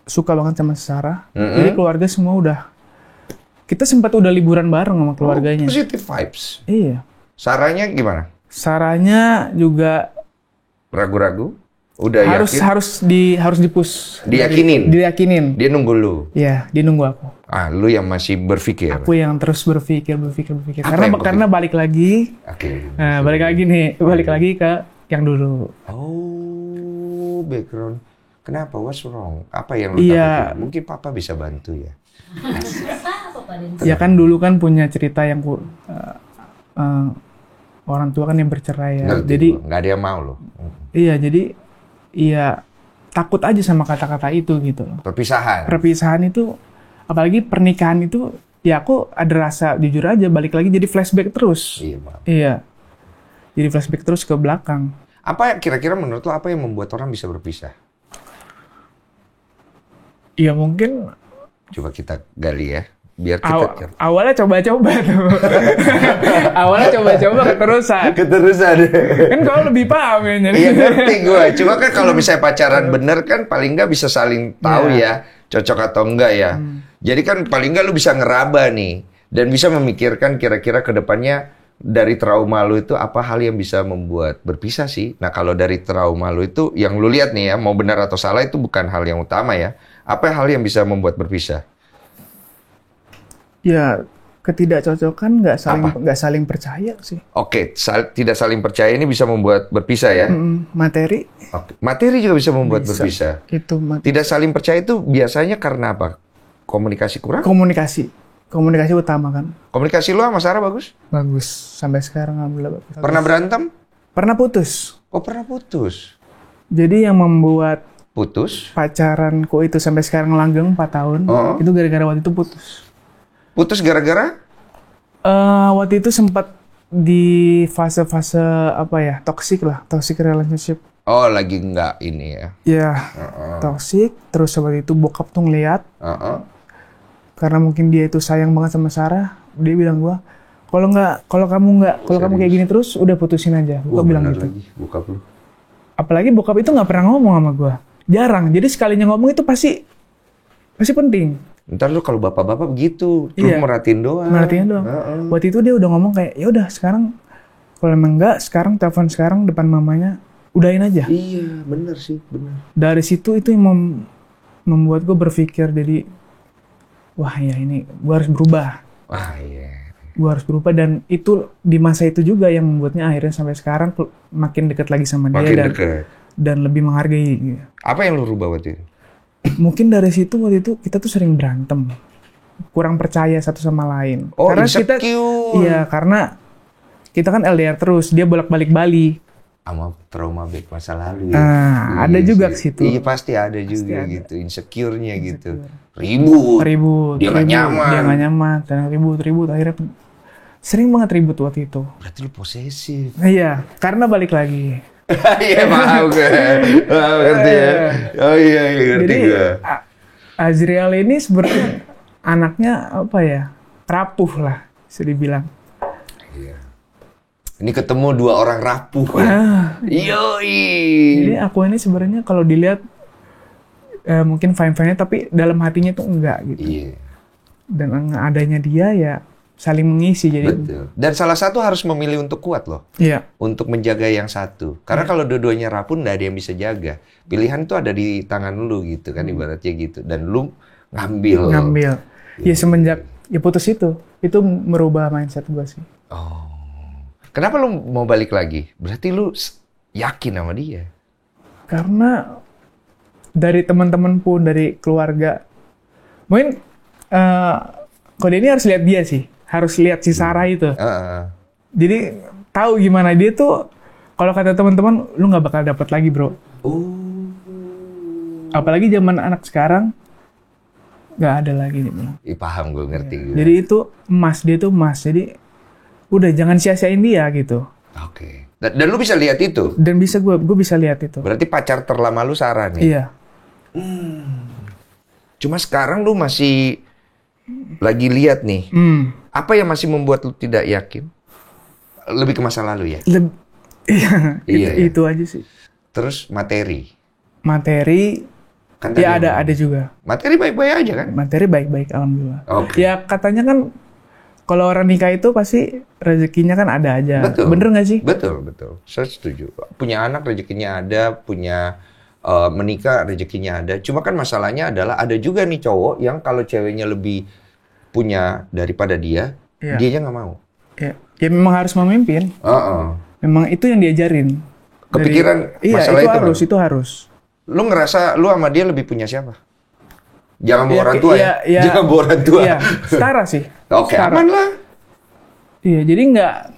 suka banget sama Sarah. Jadi keluarga semua udah. Kita sempat udah liburan bareng sama keluarganya. Positive vibes. Iya. Sarahnya gimana? Sarahnya juga ragu-ragu? Udah yakin? Harus dipush. Diyakinin? Dia nunggu lu? Iya, dia nunggu aku. Lu yang masih berpikir? Aku yang terus berpikir. Karena balik lagi. Oke. Nah, balik lagi ke yang dulu. Oh, background. Kenapa? What's wrong? Apa yang lu takutin? Mungkin Papa bisa bantu ya? Ya kan dulu kan punya cerita yang orang tua kan yang bercerai ya. Ngerti, jadi nggak ada yang mau loh. Iya, jadi takut aja sama kata-kata itu gitu. Perpisahan itu, apalagi pernikahan itu, ya aku ada rasa jujur aja balik lagi jadi flashback terus. Iya. Jadi flashback terus ke belakang. Apa kira-kira menurut lo apa yang membuat orang bisa berpisah? Iya mungkin. Coba kita gali ya. biar kita awalnya coba-coba tuh. Awalnya coba-coba keterusan. Kan kau lebih paham ya. Iya ngerti gue. Cuma kan kalau misalnya pacaran bener kan paling nggak bisa saling tahu ya cocok atau enggak ya. Jadi kan paling nggak lu bisa ngeraba nih dan bisa memikirkan kira-kira ke depannya dari trauma lu itu apa hal yang bisa membuat berpisah sih. Nah kalau dari trauma lu itu yang lu lihat nih ya mau benar atau salah itu bukan hal yang utama ya. Apa hal yang bisa membuat berpisah? Ya ketidakcocokan nggak saling percaya sih. Oke, tidak saling percaya ini bisa membuat berpisah ya? Materi. Oke. Materi juga bisa membuat berpisah. Itu tidak saling percaya itu biasanya karena apa? Komunikasi kurang? Komunikasi utama kan. Komunikasi lu sama Sarah bagus? Bagus sampai sekarang alhamdulillah. Pernah berantem? Pernah putus. Oh pernah putus. Jadi yang membuat putus pacaranku itu sampai sekarang langgeng 4 tahun itu gara-gara waktu itu putus. Putus gara-gara? Waktu itu sempat di fase-fase apa ya, toxic relationship. Oh, lagi nggak ini ya? Iya, toxic. Terus seperti itu bokap tuh ngeliat. Karena mungkin dia itu sayang banget sama Sarah, dia bilang gua, kalau kamu kayak gini terus, udah putusin aja. Gua bilang gitu. Lagi, bokap lu. Apalagi bokap itu nggak pernah ngomong sama gua, jarang. Jadi sekalinya ngomong itu pasti penting. Ntar lu kalau bapak-bapak begitu, lu merhatiin doang. Waktu itu dia udah ngomong kayak, ya udah sekarang kalau emang enggak, sekarang telepon sekarang depan mamanya, udahin aja. Iya, benar sih, benar. Dari situ itu yang membuat gue berpikir jadi, wah ya ini gue harus berubah. Wah iya. Gue harus berubah dan itu di masa itu juga yang membuatnya akhirnya sampai sekarang makin dekat lagi sama dia dan lebih menghargai. Gitu. Apa yang lu rubah waktu itu? Mungkin dari situ waktu itu kita tuh sering berantem, kurang percaya satu sama lain. Oh, karena insecure. karena kita kan LDR terus, dia bolak-balik Bali. Sama trauma back masa lalu ya. Ada juga ke situ. Iya pasti ada juga gitu, insecure-nya gitu. Ribut. Dia nggak nyaman. Dan ribut akhirnya sering banget ribut waktu itu. Berarti lu posesif. Iya, karena balik lagi. Iya paham gue. Ngerti ya. Oh iya ngerti gue. Azriel ini sebenarnya anaknya apa ya? Rapuh lah, bisa dibilang. Iya. Ini ketemu dua orang rapuh. Yoi. Jadi aku ini sebenarnya kalau dilihat mungkin fine-fine tapi dalam hatinya tuh enggak gitu. Iya. Dan adanya dia ya saling mengisi jadi. Betul. Dan salah satu harus memilih untuk kuat loh. Iya. Untuk menjaga yang satu. Karena kalau dua-duanya rapuh nggak ada yang bisa jaga. Pilihan itu ada di tangan lu gitu kan ibaratnya gitu. Dan lu ngambil. Ya semenjak ya putus itu merubah mindset gue sih. Oh. Kenapa lu mau balik lagi? Berarti lu yakin sama dia. Karena dari teman-teman pun dari keluarga. Mungkin kalau ini harus lihat dia sih. Harus lihat si Sarah itu. Jadi tahu gimana dia tuh. Kalau kata teman-teman, lu nggak bakal dapat lagi bro. Apalagi zaman anak sekarang nggak ada lagi nih. Paham gue ngerti. Ya. Jadi itu emas, dia tuh emas. Jadi udah jangan sia-siain dia gitu. Oke. Dan lu bisa lihat itu. Dan bisa gue bisa lihat itu. Berarti pacar terlama lu Sarah nih. Iya. Cuma sekarang lu masih lagi lihat nih. Apa yang masih membuat lu tidak yakin? Lebih ke masa lalu ya? Iya, itu aja sih. Terus materi kan ya ada juga. Materi baik-baik aja kan? Materi baik-baik alhamdulillah. Okay. Ya katanya kan kalau orang nikah itu pasti rezekinya kan ada aja. Betul. Bener nggak sih? Betul. Saya setuju. Punya anak rezekinya ada, punya menikah rezekinya ada. Cuma kan masalahnya adalah ada juga nih cowok yang kalau ceweknya lebih punya daripada dia, dianya nggak mau. Ya memang harus memimpin. Memang itu yang diajarin. Kepikiran masalah itu harus. Lu ngerasa lu sama dia lebih punya siapa? Jangan bawa orang tua ya. Jangan bawa orang tua. Iya, setara sih. Oke, aman lah. Iya, jadi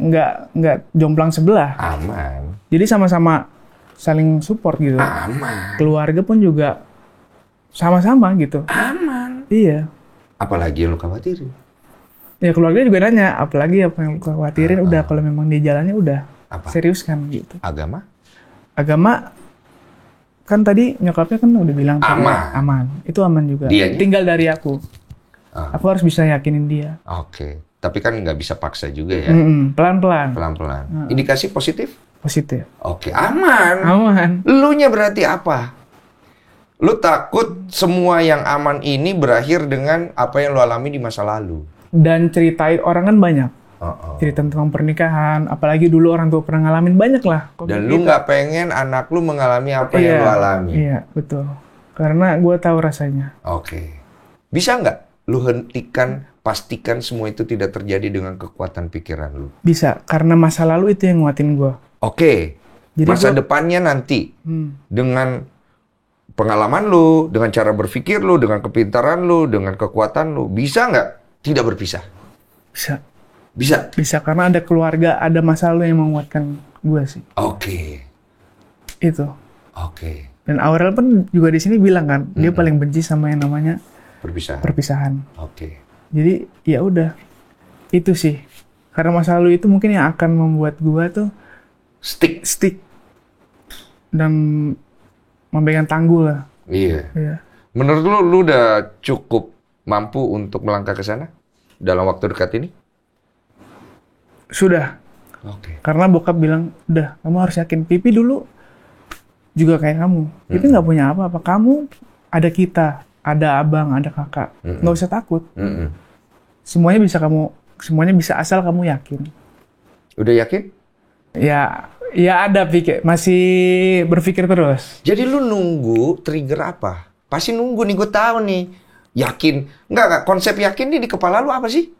nggak jomplang sebelah. Aman. Jadi sama-sama saling support gitu. Aman. Keluarga pun juga sama-sama gitu. Aman. Iya. Apalagi yang lu khawatirin? Ya keluarga juga nanya, apalagi apa yang lu khawatirin udah kalau memang dia jalannya udah serius kan gitu. Agama kan tadi nyokapnya kan udah bilang aman. Itu aman juga. Dianya? Tinggal dari aku. Aku harus bisa yakinin dia. Oke. Tapi kan nggak bisa paksa juga ya. Pelan-pelan. Pelan-pelan. Indikasi positif? Positif. Oke, aman. Aman. Lunya berarti apa? Lu takut semua yang aman ini berakhir dengan apa yang lu alami di masa lalu. Dan ceritain orang kan banyak. Cerita tentang pernikahan, apalagi dulu orang tua pernah ngalamin banyak lah. Dan lu nggak pengen anak lu mengalami apa yang lu alami. Iya, betul. Karena gue tahu rasanya. Oke. Bisa nggak lu hentikan, pastikan semua itu tidak terjadi dengan kekuatan pikiran lu? Bisa, karena masa lalu itu yang nguatin gue. Oke. Jadi masa depannya nanti dengan pengalaman lu, dengan cara berpikir lu, dengan kepintaran lu, dengan kekuatan lu, bisa nggak tidak berpisah? Bisa. Bisa? Bisa, karena ada keluarga, ada masa lalu yang menguatkan gue sih. Oke. Itu. Oke. Dan Aurel pun juga di sini bilang kan, dia paling benci sama yang namanya perpisahan. Oke. Jadi ya udah, itu sih. Karena masa lalu itu mungkin yang akan membuat gue tuh stick dan memegang tanggul lah. Iya. Iya. Menurut lu udah cukup mampu untuk melangkah ke sana dalam waktu dekat ini? Sudah. Oke. Karena bokap bilang, udah, kamu harus yakin. Pipi dulu juga kayak kamu. Pipi nggak punya apa-apa. Kamu ada kita, ada abang, ada kakak. Nggak usah takut. Semuanya bisa asal kamu yakin. Udah yakin? Ya ada masih berpikir terus. Jadi lu nunggu trigger apa? Pasti nunggu nih, gue tahu nih. Yakin. Enggak, konsep yakin nih di kepala lu apa sih?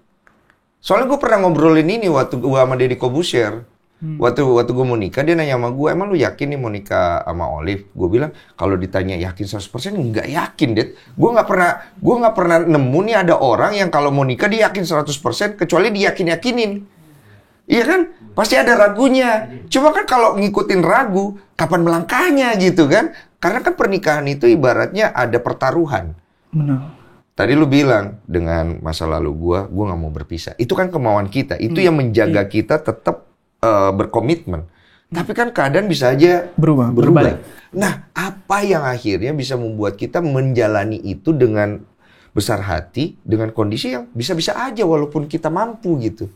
Soalnya gue pernah ngobrolin ini waktu gue sama Deddy Corbuzier. Waktu gue mau nikah, dia nanya sama gue, emang lu yakin nih mau nikah sama Olive? Gue bilang, kalau ditanya yakin 100%, nggak yakin, Dad. Gue nggak pernah nemu nih ada orang yang kalau mau nikah dia yakin 100%, kecuali dia yakinin. Iya kan? Pasti ada ragunya. Cuma kan kalau ngikutin ragu, kapan melangkahnya gitu kan? Karena kan pernikahan itu ibaratnya ada pertaruhan. Benar. Tadi lu bilang, dengan masa lalu gua nggak mau berpisah. Itu kan kemauan kita. Itu yang menjaga kita tetap berkomitmen. Tapi kan keadaan bisa aja berubah. Nah, apa yang akhirnya bisa membuat kita menjalani itu dengan besar hati, dengan kondisi yang bisa-bisa aja walaupun kita mampu gitu.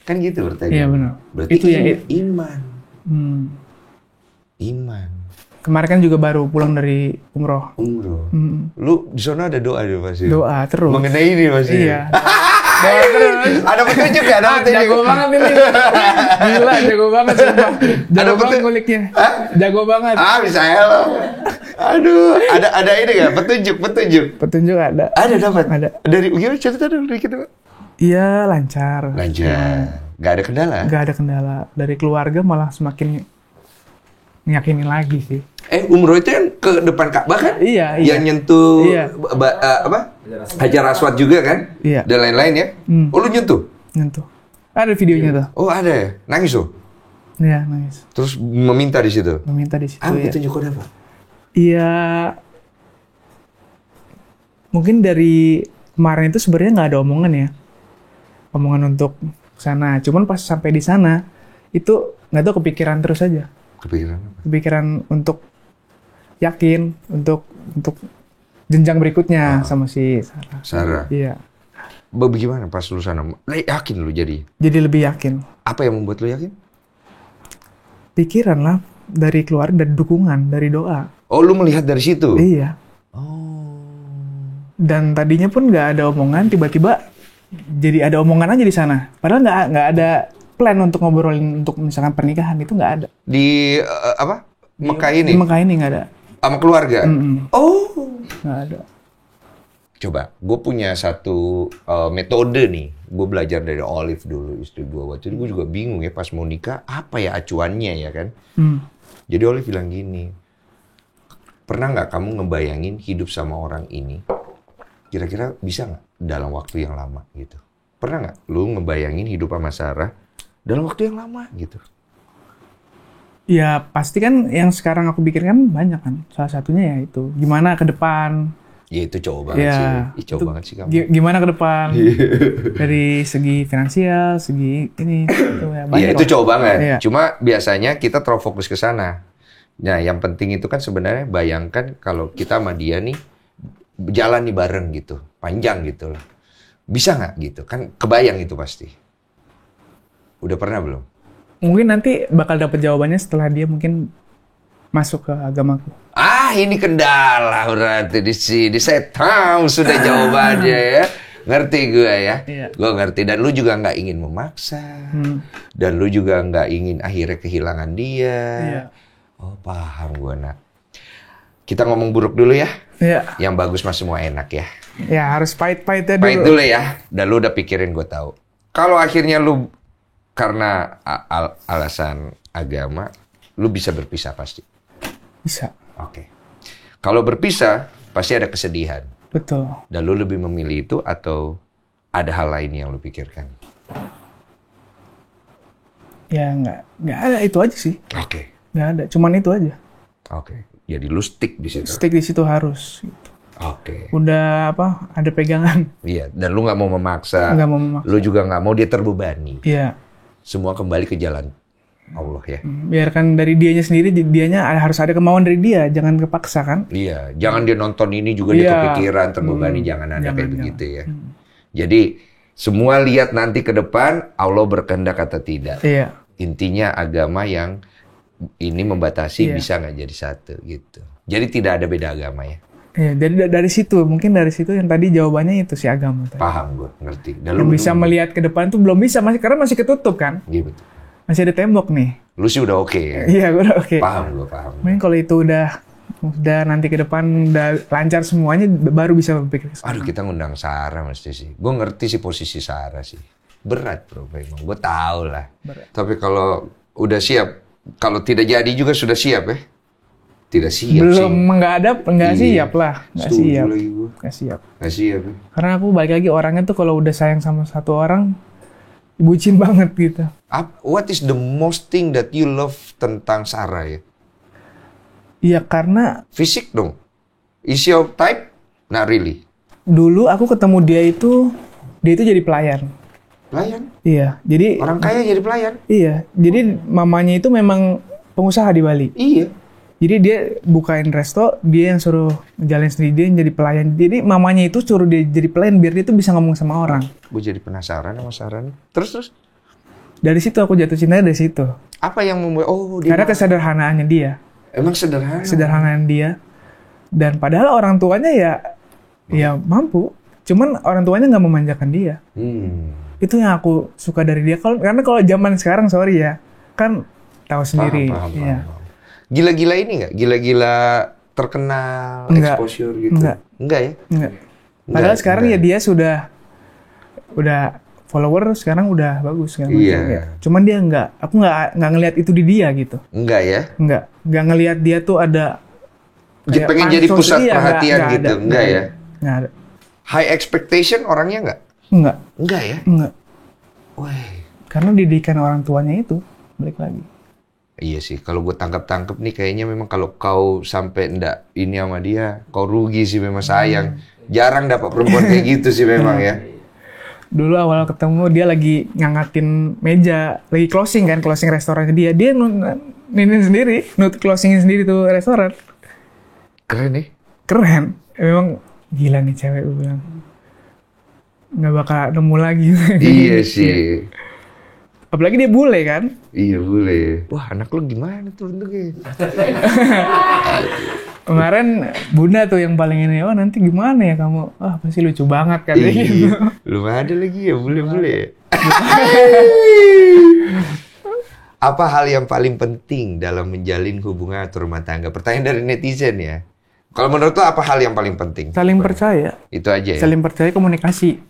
Kan gitu berarti. Iya benar. Berarti itu ya iman. Iman. Kemarin kan juga baru pulang dari umroh. Lu di sana ada doa deh pasti. Doa terus. Mengenai ini pasti. Iya. Doa terus. Ada petunjuk ya? Ada petunjuk. Jago banget ini. Gila, jago banget sumpah. Jago banget nguliknya. Jago banget. Bisa ya lo. Aduh, ada ini nggak? Petunjuk. Petunjuk ada. Ada dapat. Ada. Dari gimana cerita dulu dikit Pak? Iya, lancar. Gak ada kendala? Gak ada kendala. Dari keluarga malah semakin ngeyakinin lagi sih. Umroh itu yang ke depan Ka'bah kan? Iya. Yang nyentuh Hajar Aswad juga kan? Iya. Dan lain-lain ya? Oh, lu nyentuh? Nyentuh. Ada videonya tuh. Oh, ada ya? Nangis tuh? Iya, nangis. Terus meminta di situ? Meminta di situ. Petunjuk apa? Iya. Mungkin dari kemarin itu sebenarnya nggak ada omongan ya. Omongan untuk sana. Cuman pas sampai di sana, itu nggak tahu kepikiran terus aja. Kepikiran apa? Kepikiran untuk yakin, untuk jenjang berikutnya sama si Sarah. Iya. Bagaimana pas lu sana? Yakin lu jadi? Jadi lebih yakin. Apa yang membuat lu yakin? Pikiran lah, dari keluarga, dari dukungan, dari doa. Oh, lu melihat dari situ? Iya. Dan tadinya pun nggak ada omongan, tiba-tiba jadi ada omongan aja di sana. Padahal nggak ada plan untuk ngobrolin untuk misalkan pernikahan, itu nggak ada. Di Mekah ini? Di Mekah ini nggak ada. Sama keluarga? Oh, nggak ada. Coba, gue punya satu metode nih. Gue belajar dari Olive dulu, istri gue. Waktu itu gue juga bingung ya pas mau nikah, apa ya acuannya ya kan? Jadi Olive bilang gini, pernah nggak kamu ngebayangin hidup sama orang ini? Kira-kira bisa nggak dalam waktu yang lama gitu? Pernah nggak lu ngebayangin hidup sama Sarah dalam waktu yang lama gitu? Ya pasti kan yang sekarang aku pikirkan banyak kan. Salah satunya ya itu gimana ke depan. Ya itu cowok banget sih. Cowok banget sih kamu. Gimana ke depan? Dari segi finansial, segi ini itu ya. Iya itu cowok banget. Iya. Cuma biasanya kita terlalu fokus ke sana. Nah yang penting itu kan sebenarnya bayangkan kalau kita sama dia nih jalan nih bareng gitu, panjang gitu lah. Bisa nggak gitu? Kan kebayang itu pasti. Udah pernah belum? Mungkin nanti bakal dapat jawabannya setelah dia mungkin masuk ke agamaku. Ini kendala berarti di sini. Saya tahu sudah jawabannya ya. Ngerti gue ya? Iya. Gue ngerti. Dan lu juga nggak ingin memaksa. Dan lu juga nggak ingin akhirnya kehilangan dia. Iya. Oh, paham gue, nak. Kita ngomong buruk dulu ya. Iya. Yang bagus mah semua enak ya. Ya harus pahit-pahitnya dulu. Pahit dulu ya. Dan lu udah pikirin, gue tahu. Kalau akhirnya lu karena alasan agama, lu bisa berpisah pasti. Bisa. Oke. Kalau berpisah, pasti ada kesedihan. Betul. Dan lu lebih memilih itu atau ada hal lain yang lu pikirkan? Ya nggak ada, itu aja sih. Oke. Nggak ada, cuman itu aja. Oke. Jadi lu stick di situ. Stick di situ harus. Gitu. Oke. Udah ada pegangan. Iya. Dan lu nggak mau memaksa. Nggak mau memaksa. Lu juga nggak mau dia terbebani. Iya. Semua kembali ke jalan Allah ya. Biarkan dari dianya sendiri, dianya harus ada kemauan dari dia, jangan kepaksa kan? Iya, jangan dia nonton ini juga dia kepikiran terbebani, jangan ada kayak begitu ya. Jadi semua lihat nanti ke depan Allah berkehendak atau tidak. Iya. Intinya agama yang ini membatasi bisa nggak jadi satu gitu. Jadi tidak ada beda agama ya. Iya, jadi dari situ mungkin dari situ yang tadi jawabannya itu si agama. Tadi. Paham gue, ngerti. Dan lu bisa melihat ke depan tuh belum bisa karena masih ketutup kan? Iya betul. Masih ada tembok nih. Lu sih udah oke ya? Iya, gue udah oke. Paham gue, paham. Mungkin kalau itu udah nanti ke depan udah lancar semuanya, baru bisa berpikir kesana. Aduh, kita ngundang Sarah mesti sih. Gue ngerti sih posisi Sarah sih. Berat bro, memang. Gue tahu lah. Berat. Tapi kalau udah siap, kalau tidak jadi juga sudah siap ya? Tidak siap belum, sih. Nggak siap lah. Nggak siap. Lagi gue. Nggak siap. Nggak siap ya? Karena aku balik lagi orangnya tuh kalau udah sayang sama satu orang, bucin banget gitu. What is the most thing that you love tentang Sarah ya? Iya karena fisik dong. Is your type? Not really. Dulu aku ketemu dia itu jadi pelayan. Pelayan? Iya. Jadi orang kaya jadi pelayan? Iya. Jadi mamanya itu memang pengusaha di Bali. Iya. Jadi dia bukain resto, dia yang suruh jalan sendiri, dia yang jadi pelayan. Jadi mamanya itu suruh dia jadi pelayan biar dia tuh bisa ngomong sama orang. Gue jadi penasaran sama Sarah. Terus? Dari situ aku jatuh cinta dari situ. Apa yang membuat? Oh, dia. Karena kesederhanaannya dia. Emang sederhana. Sederhanaan dia. Dan padahal orang tuanya ya mampu. Cuman orang tuanya nggak memanjakan dia. Itu yang aku suka dari dia. Karena kalau zaman sekarang, sorry ya, kan tahu sendiri. Paham. Gila-gila ini nggak? Gila-gila terkenal, exposure gitu? Enggak ya? Enggak. Padahal sekarang ya dia udah follower sekarang udah bagus kan. Iya. Cuman dia aku nggak ngelihat itu di dia gitu. Enggak ya? Nggak ngelihat dia tuh ada pengen jadi pusat perhatian gitu. Enggak ya? Nggak ada. High expectation orangnya nggak? Enggak ya? Enggak. Wah. Karena didikan orang tuanya itu balik lagi. Iya sih, kalau gue tangkap nih kayaknya memang kalau kau sampai ndak ini sama dia, kau rugi sih, memang sayang. Jarang dapat perempuan kayak gitu sih memang ya. Dulu awal ketemu dia lagi ngangatin meja, lagi closing restorannya dia. Dia closingin sendiri tuh restoran. Keren nih. Keren. Memang gila nih cewek, gue bilang. Nggak bakal nemu lagi. Iya sih. Apalagi dia bule kan? Iya bule. Wah anak lu gimana tuh bentuknya? Kemarin bunda tuh yang paling ini, nanti gimana ya kamu? Pasti lucu banget kan gitu. Belum ada lagi ya bule-bule. Apa hal yang paling penting dalam menjalin hubungan atau rumah tangga? Pertanyaan dari netizen ya. Kalau menurut lo apa hal yang paling penting? Saling percaya. Itu aja ya? Saling percaya, komunikasi.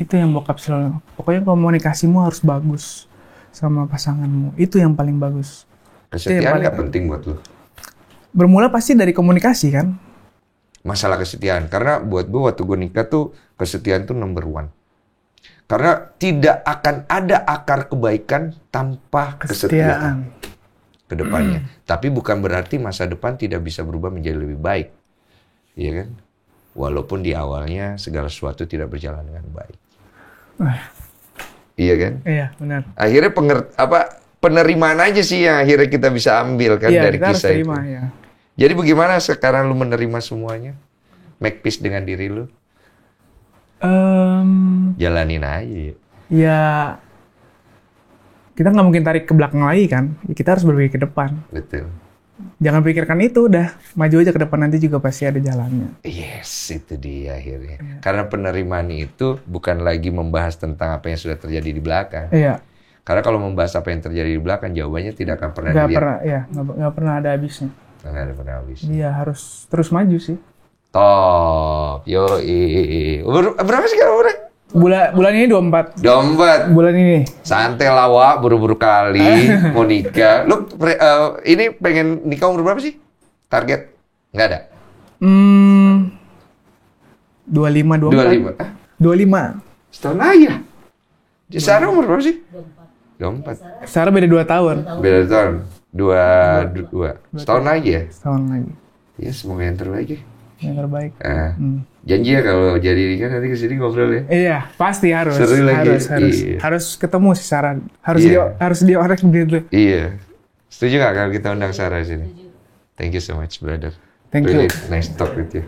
Itu yang bokap selalu. Pokoknya komunikasimu harus bagus sama pasanganmu. Itu yang paling bagus. Kesetiaan nggak penting buat lo? Bermula pasti dari komunikasi kan? Masalah kesetiaan. Karena buat gue waktu gue nikah tuh kesetiaan tuh number one. Karena tidak akan ada akar kebaikan tanpa kesetiaan ke depannya. Tapi bukan berarti masa depan tidak bisa berubah menjadi lebih baik. Iya kan? Walaupun di awalnya segala sesuatu tidak berjalan dengan baik. Iya kan? Iya, benar. Akhirnya penerimaan aja sih yang akhirnya kita bisa ambil kan dari kisah itu. Ya. Jadi bagaimana sekarang lu menerima semuanya? Make peace dengan diri lu? Jalanin aja ya. Ya kita nggak mungkin tarik ke belakang lagi kan. Kita harus berpikir ke depan. Betul. Jangan pikirkan itu, udah maju aja ke depan, nanti juga pasti ada jalannya. Yes, itu dia akhirnya. Karena penerimaan itu bukan lagi membahas tentang apa yang sudah terjadi di belakang. Iya. Karena kalau membahas apa yang terjadi di belakang, jawabannya tidak akan pernah Nggak dilihat. pernah, ya nggak pernah ada habisnya. Nggak ada pernah habis. Iya, harus terus maju sih. Top, yoi. Berapa sih kalau udah? Bulan ini 24. Dompet. Bulan ini. Santai lah, Wak. Buru-buru kali mau nikah. Lu ini pengen nikah umur berapa sih? Target? Nggak ada? 25, 24. 25. 25. Setahun aja. Di Sarah umur berapa sih? 24. Sarah beda 2 tahun. Beda tahun. 22. Setahun lagi ya? Setahun lagi. Ya, semoga yang terbaik ya. Yang terbaik. Janji ya kalau jadi nikah nanti kesini ngobrol ya. Iya, pasti harus. Seru lagi. Harus. Iya. Harus ketemu si Sarah. Harus Iya. harus diorek begitu. Iya. Setuju nggak kalau kita undang Sarah sini? Thank you so much, brother. Thank you. Really nice talk with you.